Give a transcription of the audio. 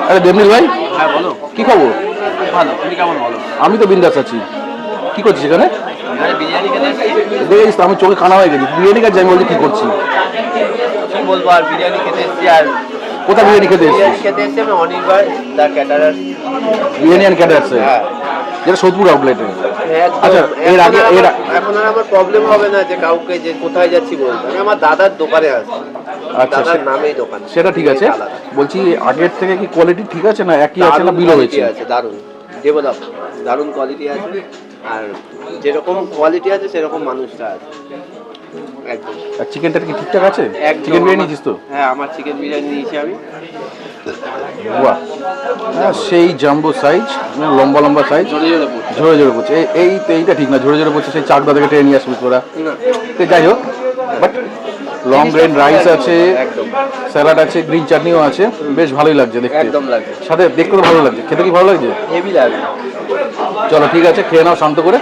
আরে দেবনীল ভাই, হ্যাঁ বলো। কি খবর? ভালো, তুমি কেমন বলো? আমি তো বিন্দাস আছি। কি করছিস এখানে? এখানে বিরিয়ানি খেতে এসেছি। দেখেছিস তো, আমি চোখে কানা হয়ে গেছি। বিরিয়ানি খাচ্ছি, আমি বলছি কি করছি। কি বলবো আর, বিরিয়ানি খেতে এসেছি। আর কোথায় বিরিয়ানি খেতে বিরিয়ানি এসেছিস? খেতে এসেছি আমি অনির্বাণ দা ক্যাটারার। বিরিয়ানি অ্যান্ড ক্যাটারার্সে, হ্যাঁ যেটা সোদপুর আউটলেটে। একদম। আচ্ছা, এর আগে এখন আর আমার প্রবলেম হবে না যে কাউকে যে কোথায় যাচ্ছি বলতে। আমি আমার দাদার দোকানে আসছি। আচ্ছা, দাদার নামেই দোকান। সেটা ঠিক আছে। আলাদা। বলছি আগের থেকে কি কোয়ালিটি ঠিক আছে না একই আছে না বিলো কোয়ালিটি হয়েছে? আছে, দারুণ ডেভেলপ, দারুণ কোয়ালিটি আছে। আর যেরকম কোয়ালিটি আছে সেরকম মানুষটা আছে একদম। আর চিকেনটা কি ঠিকঠাক আছে? একদম। চিকেন বিরিয়ানি নিয়েছিস তো? হ্যাঁ, আমার চিকেন বিরিয়ানি নিয়েছি আমি। বাহ, হ্যাঁ সেই জাম্বো সাইজ, লম্বা লম্বা সাইজ, জোরে জোরে পড়ছে। ঝরে ঝরে পড়ছে। এইটা ঠিক না, ঝরে ঝরে পড়ছে। সেই চাকদা থেকে টেনে নিয়ে আসবি তোরা। না, তো যাই হোক, বাট লং গ্রেন রাইস আছে, একদম স্যালাড আছে, গ্রিন চাটনিও আছে। বেশ ভালোই লাগছে দেখতে। একদম লাগবে। সাথে দেখতে তো ভালো লাগছে, খেতে কি ভালো লাগছে? হেভি লাগবে। চলো ঠিক আছে, খেয়ে নাও শান্ত করে।